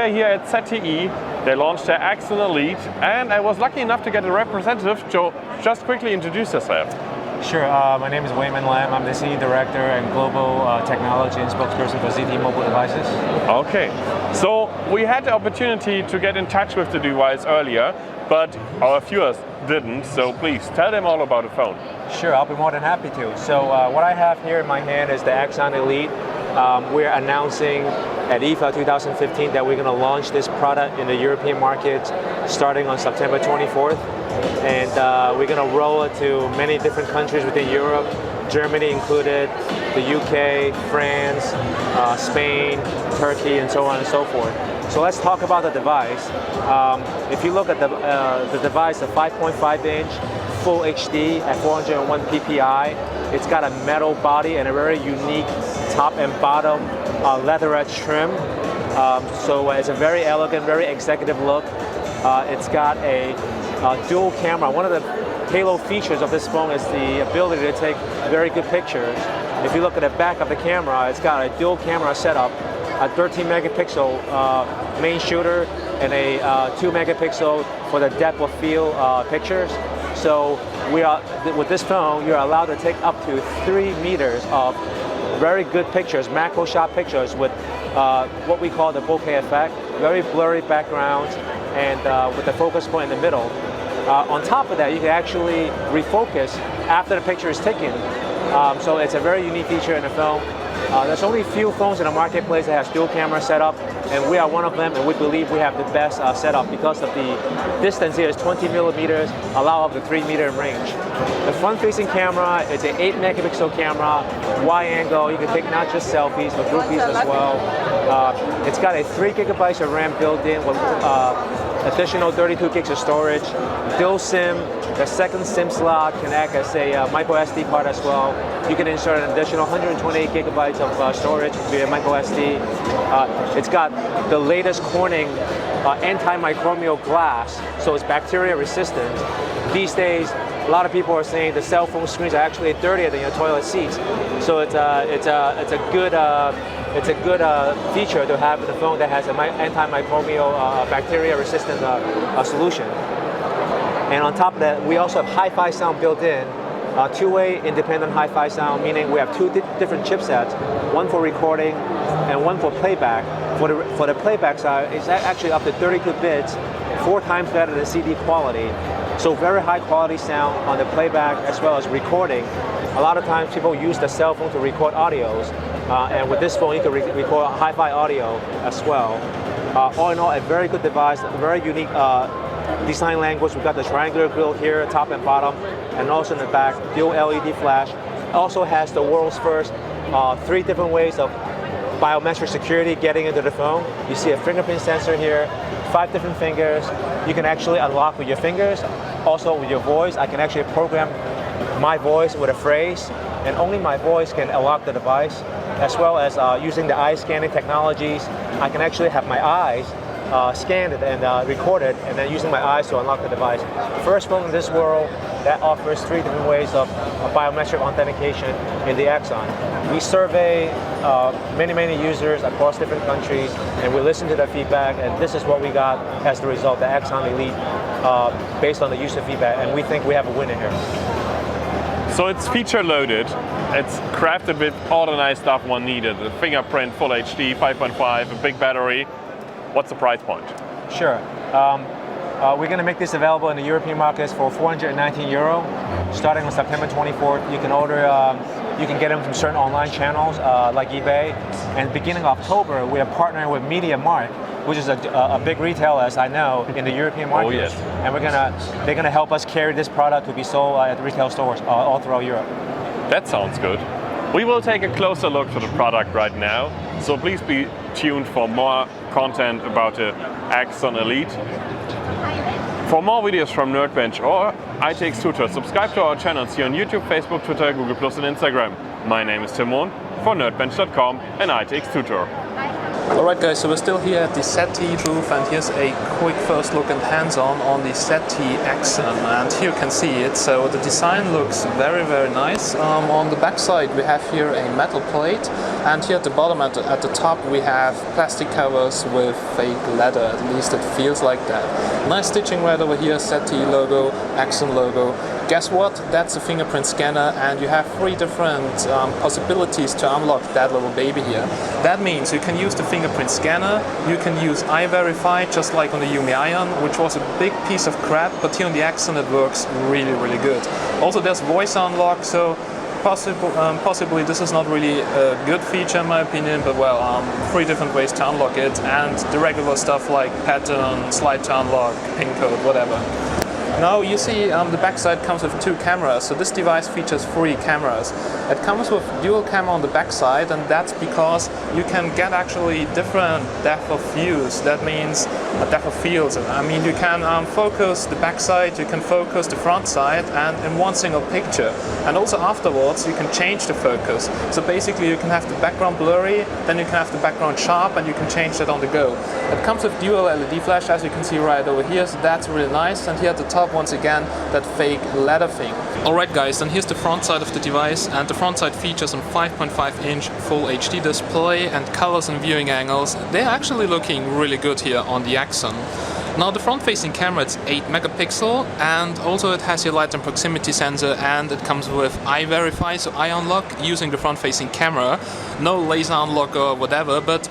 are here at ZTE. They launched their Axon Elite, and I was lucky enough to get a representative. to just quickly introduce yourself. Sure, my name is Wayman Lam. I'm the CE Director and Global Technology and Spokesperson for ZTE Mobile Devices. Okay, so we had the opportunity to get in touch with the device earlier, but our viewers didn't, so please tell them all about the phone. Sure, I'll be more than happy to. So what I have here in my hand is the Axon Elite. We're announcing at EVDO 2015 that we're going to launch this product in the European market starting on September 24th. And we're going to roll it to many different countries within Europe, Germany included, the UK, France, Spain, Turkey, and so on and so forth. So let's talk about the device. If you look at the device, a 5.5-inch Full HD at 401 ppi. It's got a metal body and a very unique top and bottom leatherette trim. So it's a very elegant, very executive look. It's got a dual camera. One of the halo features of this phone is the ability to take very good pictures. If you look at the back of the camera, it's got a dual camera setup, a 13 megapixel main shooter and a 2 megapixel for the depth of field pictures. So with this phone, you're allowed to take up to 3 meters of very good pictures, macro shot pictures with what we call the bokeh effect, very blurry backgrounds, and with the focus point in the middle. On top of that, you can actually refocus after the picture is taken. So it's a very unique feature in the phone. There's only a few phones in the marketplace that has dual camera setup, and we are one of them, and we believe we have the best setup because of the distance here is 20 millimeters, allow up to 3 meter in range. The front-facing camera is an 8 megapixel camera, wide angle. You can take not just selfies, but groupies as well. It's got a 3 gigabytes of RAM built in with additional 32 gigs of storage, dual SIM. The second SIM slot can act as a microSD card as well. You can insert an additional 128 gigabytes of storage via microSD. It's got the latest Corning antimicrobial glass, so it's bacteria resistant. These days, a lot of people are saying the cell phone screens are actually dirtier than your toilet seats. So it's a good feature to have in the phone that has an antimicrobial bacteria resistant solution. And on top of that, we also have hi-fi sound built in, two-way independent hi-fi sound, meaning we have two different chipsets, one for recording and one for playback. For the playback side, it's actually up to 32 bits, 4 times better than CD quality. So very high quality sound on the playback as well as recording. A lot of times people use the cell phone to record audios, and with this phone you can record hi-fi audio as well. All in all, a very good device, a very unique design language. We've got the triangular grille here, top and bottom, and also in the back, dual LED flash. Also has the world's first 3 different ways of biometric security getting into the phone. You see a fingerprint sensor here, 5 different fingers. You can actually unlock with your fingers. Also with your voice, I can actually program my voice with a phrase, and only my voice can unlock the device, as well as using the eye scanning technologies. I can actually have my eyes scanned and recorded, and then using my eyes to unlock the device. First phone in this world that offers 3 different ways of biometric authentication in the Axon. We survey many users across different countries, and we listen to their feedback, and this is what we got as the result, the Axon Elite, based on the user feedback, and we think we have a winner here. So it's feature loaded, it's crafted with all the nice stuff one needed, the Fingerprint, Full HD, 5.5, a big battery. What's the price point? Sure. We're going to make this available in the European markets for €419, starting on September 24th. You can order, you can get them from certain online channels like eBay. And beginning of October, we are partnering with MediaMarkt, which is a big retailer, as I know, in the European market. Oh, yes. And they're going to help us carry this product to be sold at the retail stores all throughout Europe. That sounds good. We will take a closer look to the product right now, so please be tuned for more content about the Axon Elite. For more videos from Nerdbench or ITX Tutor, subscribe to our channels here on YouTube, Facebook, Twitter, Google+, and Instagram. My name is Timon for nerdbench.com and ITX Tutor. Alright guys, so we're still here at the ZTE booth, and here's a quick first look and hands-on the ZTE Axon, and here you can see it. So the design looks very nice. On the back side we have here a metal plate, and here at the bottom at the top we have plastic covers with fake leather, at least it feels like that. Nice stitching right over here, ZTE logo, Axon logo. Guess what? That's a fingerprint scanner, and you have 3 different possibilities to unlock that little baby here. That means you can use the fingerprint scanner, you can use eye verify just like on the Yumi Ion, which was a big piece of crap, but here on the Axon it works really good. Also there's voice unlock, so possibly this is not really a good feature in my opinion, but well, 3 different ways to unlock it, and the regular stuff like pattern, slide to unlock, pin code, whatever. Now you see the backside comes with 2 cameras, so this device features 3 cameras. It comes with dual camera on the backside, and that's because you can get actually different depth of views. That means depth of fields. I mean, you can focus the backside, you can focus the front side, and in one single picture. And also afterwards you can change the focus. So basically you can have the background blurry, then you can have the background sharp, and you can change that on the go. It comes with dual LED flash, as you can see right over here, so that's really nice. And here at the top, once again, that fake leather thing. Alright guys, and here's the front side of the device, and the front side features a 5.5-inch Full HD display, and colors and viewing angles, they're actually looking really good here on the Axon. Now the front-facing camera, it's 8 megapixel, and also it has your light and proximity sensor, and it comes with eye verify, so eye unlock using the front-facing camera. No laser unlock or whatever, but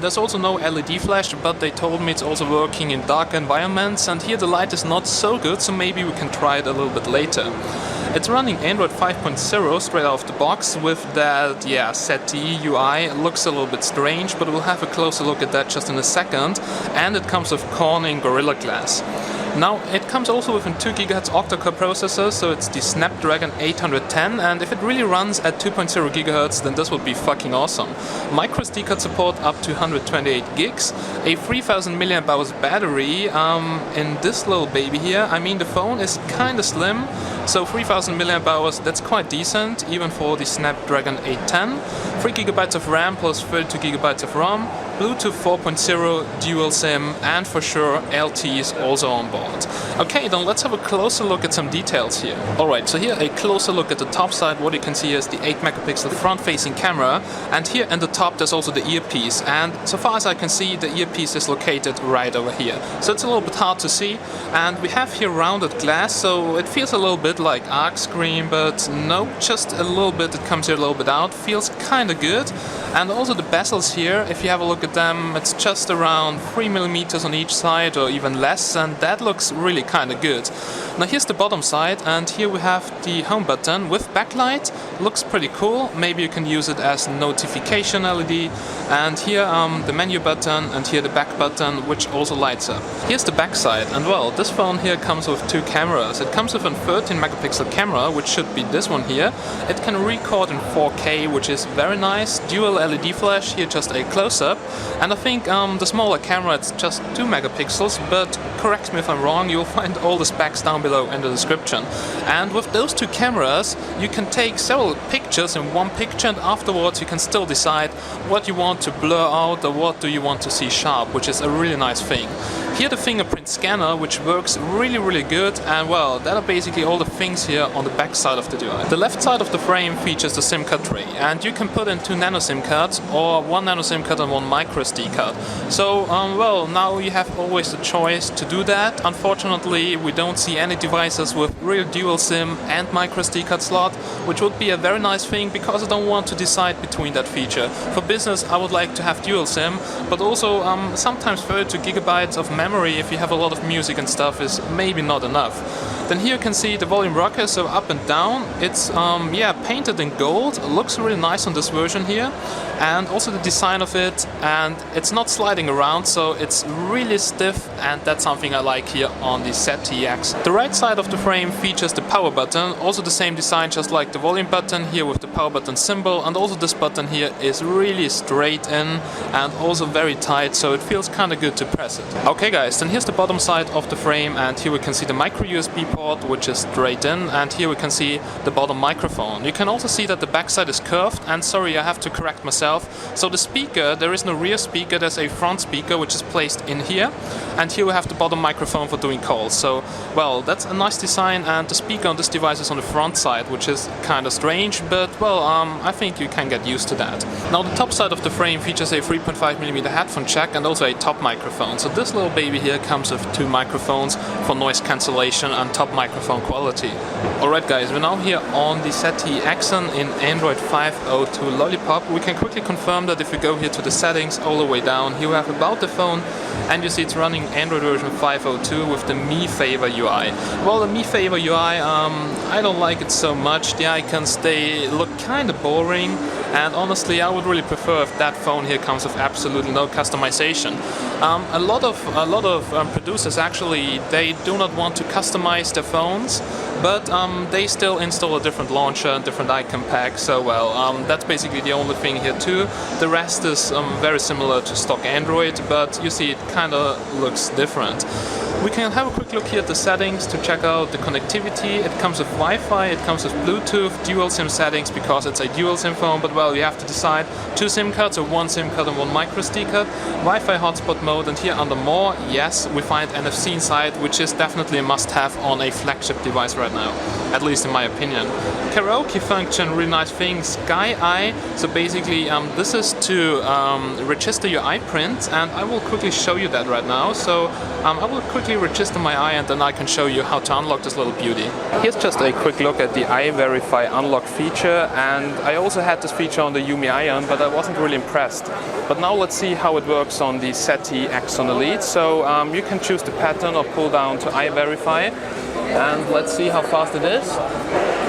there's also no LED flash, but they told me it's also working in dark environments, and here the light is not so good, so maybe we can try it a little bit later. It's running Android 5.0 straight out of the box with that, ZTE UI. It looks a little bit strange, but we'll have a closer look at that just in a second. And it comes with Corning Gorilla Glass. Now, it comes also with a 2 GHz octa-core processor, so it's the Snapdragon 810, and if it really runs at 2.0 GHz, then this would be fucking awesome. MicroSD card support up to 128 gigs, a 3000 mAh battery in this little baby here. I mean, the phone is kinda slim, so 3000 mAh, that's quite decent, even for the Snapdragon 810. 3 GB of RAM plus 32 GB of ROM, Bluetooth 4.0, dual SIM, and for sure LTE is also on board. Okay, then let's have a closer look at some details here. Alright, so here a closer look at the top side. What you can see is the 8 megapixel front-facing camera, and here in the top there's also the earpiece, and so far as I can see the earpiece is located right over here. So it's a little bit hard to see, and we have here rounded glass, so it feels a little bit like arc screen, but no, just a little bit, it comes here a little bit out, feels kinda good. And also the bezels here, if you have a look at them, it's just around 3 mm on each side or even less, and that looks really kinda good. Now here's the bottom side, and here we have the home button with backlight. Looks pretty cool. Maybe you can use it as notification LED. And here the menu button, and here the back button, which also lights up. Here's the back side, and well, this phone here comes with 2 cameras. It comes with a 13 megapixel camera, which should be this one here. It can record in 4K, which is very nice. Dual LED flash, here just a close-up. And I think the smaller camera, it's just 2 megapixels, but correct me if I'm wrong, you'll find all the specs down below in the description. And with those 2 cameras, you can take several pictures in one picture, and afterwards you can still decide what you want to blur out or what do you want to see sharp, which is a really nice thing. Here the fingerprint scanner, which works really good, and well, that are basically all the things here on the back side of the device. The left side of the frame features the SIM card tray, and you can put in 2 nano SIM cards or 1 nano SIM card and 1 microSD card. So well, now you have always the choice to do that. Unfortunately, we don't see any devices with real dual SIM and microSD card slot, which would be a very nice thing because I don't want to decide between that feature. For business, I would like to have dual SIM, but also sometimes 32 gigabytes of memory if you have a lot of music and stuff is maybe not enough. Then here you can see the volume rocker, so up and down. It's painted in gold. It looks really nice on this version here, and also the design of it, and it's not sliding around, so it's really stiff, and that's something I like here on the ZTE Axon. The right side of the frame features the power button, also the same design just like the volume button here with the power button symbol, and also this button here is really straight in and also very tight, so it feels kind of good to press it. Okay guys, then here's the bottom side of the frame, and here we can see the micro USB port, which is straight in, and here we can see the bottom microphone. You can also see that the back side is curved, and sorry, I have to correct myself. So the speaker, there is no rear speaker, there's a front speaker which is placed in here, and here we have the bottom microphone for doing calls. So, well, that's a nice design, and the speaker on this device is on the front side, which is kind of strange, but well, I think you can get used to that. Now the top side of the frame features a 3.5mm headphone jack and also a top microphone. So this little baby here comes with two microphones for noise cancellation and top microphone quality. Alright guys, we're now here on the ZTE Axon in Android 5.02 Lollipop. We can quickly confirm that if we go here to the settings all the way down, here we have about the phone, and you see it's running Android version 5.02 with the MiFavor UI. Well, the MiFavor UI, I don't like it so much. The icons, they look kind of boring, and honestly I would really prefer if that phone here comes with absolutely no customization. A lot of producers actually, they do not want to customize their phones, but they still install a different launcher and different icon pack, so well, that's basically the only thing here too. The rest is very similar to stock Android, but you see it kind of looks different. We can have a quick look here at the settings to check out the connectivity. It comes with Wi-Fi, it comes with Bluetooth, dual SIM settings because it's a dual SIM phone, but well, you have to decide 2 SIM cards or 1 SIM card and 1 microSD card. Wi-Fi hotspot mode, and here under more, yes, we find NFC inside, which is definitely a must-have on a flagship device right now, at least in my opinion. Karaoke function, really nice thing. Sky Eye, so basically this is to register your eye print, and I will quickly show you that right now. So I will quickly register my eye, and then I can show you how to unlock this little beauty. Here's just a quick look at the Eye Verify unlock feature, and I also had this feature on the Yumi Ion, but I wasn't really impressed. But now let's see how it works on the ZTE Axon Elite. So you can choose the pattern or pull down to Eye Verify, and let's see how fast it is.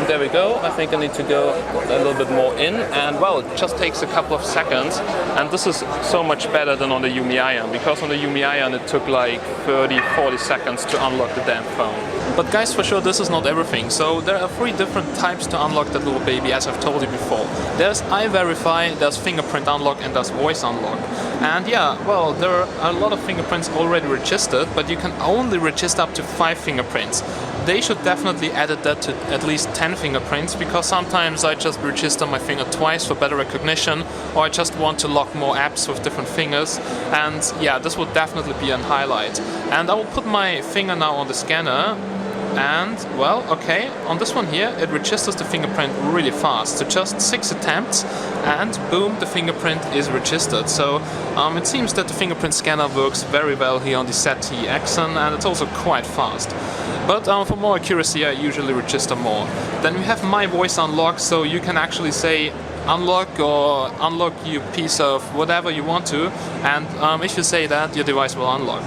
There we go. I think I need to go a little bit more in, and well, it just takes a couple of seconds, and this is so much better than on the Yumi Ion, because on the Yumi Ion it took like 30-40 seconds to unlock the damn phone. But guys, for sure this is not everything. So there are 3 different types to unlock that little baby, as I've told you before. There's Eye Verify, there's Fingerprint unlock, and there's Voice unlock. And yeah, well, there are a lot of fingerprints already registered, but you can only register up to 5 fingerprints. They should definitely edit that to at least 10 fingerprints, because sometimes I just register my finger twice for better recognition, or I just want to lock more apps with different fingers, and yeah, this would definitely be a highlight. And I will put my finger now on the scanner, and well, okay, on this one here it registers the fingerprint really fast, so just 6 attempts and boom, the fingerprint is registered. So it seems that the fingerprint scanner works very well here on the ZTE Axon, and it's also quite fast. But for more accuracy I usually register more. Then we have My Voice unlock, so you can actually say unlock or unlock you piece of whatever you want to, and if you say that, your device will unlock.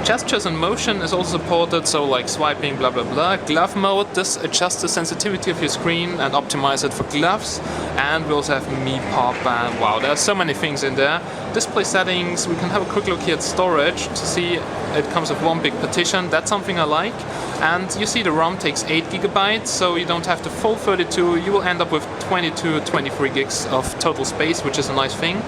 Gestures and motion is also supported, so like swiping, blah blah blah. Glove mode, this adjusts the sensitivity of your screen and optimizes it for gloves. And we also have Mi Pop, and wow, there are so many things in there. Display settings, we can have a quick look here at storage to see it comes with 1 big partition. That's something I like. And you see the ROM takes 8 GB, so you don't have the full 32. You will end up with 22-23 gigs of total space, which is a nice thing.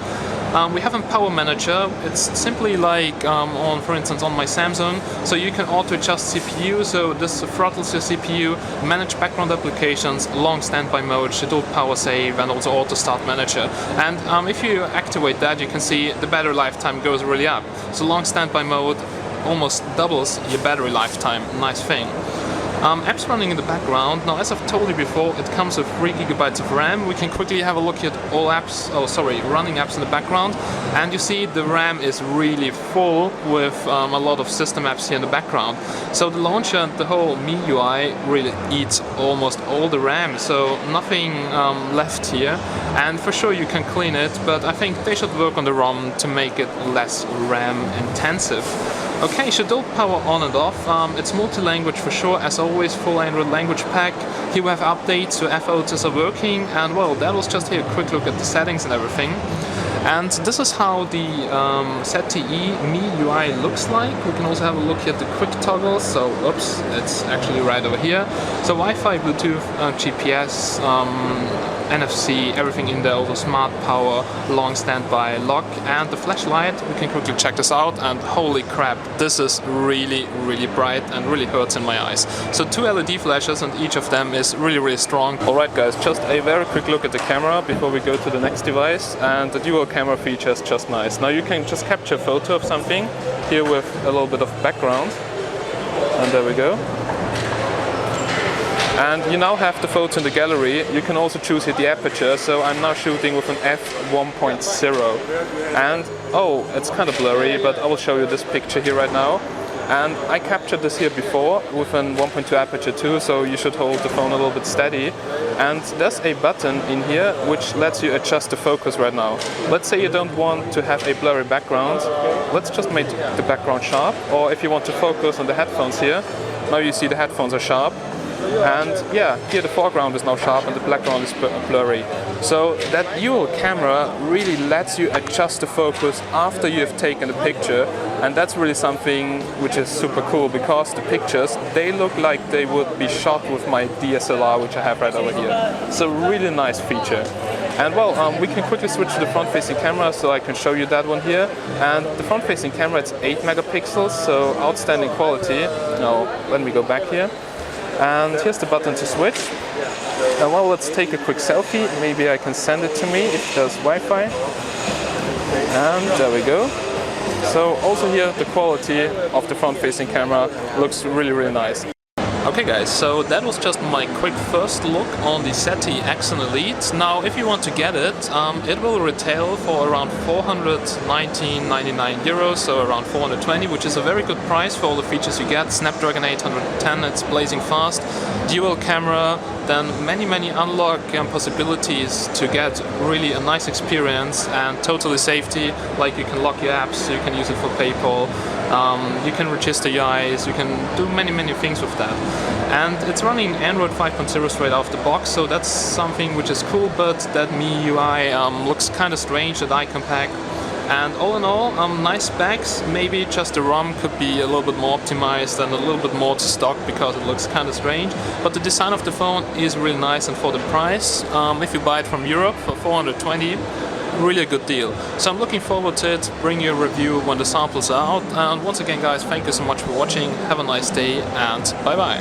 We have a power manager. It's simply like for instance on my Samsung, so you can auto adjust CPU, so this throttles your CPU, manage background applications, long standby mode, schedule power save, and also auto start manager. And if you activate that, you can see the battery lifetime goes really up. So long standby mode almost doubles your battery lifetime. Nice thing. Apps running in the background. Now, as I've told you before, it comes with 3 GB of RAM. We can quickly have a look at all apps, running apps in the background, and you see the RAM is really full with a lot of system apps here in the background. So the launcher and the whole MIUI really eats almost all the RAM, so nothing left here. And for sure you can clean it, but I think they should work on the ROM to make it less RAM intensive. Okay, schedule power on and off. It's multi-language for sure, as always, full Android language pack. Here we have updates, so FOTs are working, and well, that was just here a quick look at the settings and everything. And this is how the ZTE MIUI looks like. We can also have a look at the quick toggles. So, oops, it's actually right over here. So Wi-Fi, Bluetooth, GPS, NFC, everything in there, also smart power, long standby lock, and the flashlight, we can quickly check this out, and holy crap, this is really, really bright and really hurts in my eyes. So 2 LED flashes, and each of them is really, really strong. Alright guys, just a very quick look at the camera before we go to the next device, and the dual camera feature is just nice. Now you can just capture a photo of something here with a little bit of background, and there we go. And you now have the photo in the gallery. You can also choose here the aperture, so I'm now shooting with an f1.0. And, oh, it's kind of blurry, but I will show you this picture here right now. And I captured this here before with an 1.2 aperture too, so you should hold the phone a little bit steady. And there's a button in here which lets you adjust the focus right now. Let's say you don't want to have a blurry background. Let's just make the background sharp. Or if you want to focus on the headphones here, now you see the headphones are sharp. And yeah, here the foreground is now sharp and the background is blurry. So that dual camera really lets you adjust the focus after you have taken the picture, and that's really something which is super cool, because the pictures, they look like they would be shot with my DSLR, which I have right over here. So really nice feature. And well, we can quickly switch to the front-facing camera, so I can show you that one here. And the front-facing camera, it's 8 megapixels, so outstanding quality. Now, let me go back here. And here's the button to switch. Now, well, let's take a quick selfie. Maybe I can send it to me if there's Wi-Fi. And there we go. So also here, the quality of the front-facing camera looks really, really nice. Okay guys, so that was just my quick first look on the ZTE Axon Elite. Now if you want to get it, it will retail for around 419.99 euros, so around 420, which is a very good price for all the features you get. Snapdragon 810, it's blazing fast, dual camera, then many unlock possibilities to get really a nice experience, and totally safety, like you can lock your apps, you can use it for PayPal, you can register your eyes, you can do many things with that. And it's running Android 5.0 straight out of the box, so that's something which is cool, but that MIUI looks kind of strange, that icon pack. And all in all, nice specs. Maybe just the ROM could be a little bit more optimized and a little bit more to stock, because it looks kind of strange. But the design of the phone is really nice, and for the price, if you buy it from Europe for 420, really a good deal. So I'm looking forward to it, bring you a review when the samples are out. And once again guys, thank you so much for watching, have a nice day, and bye bye.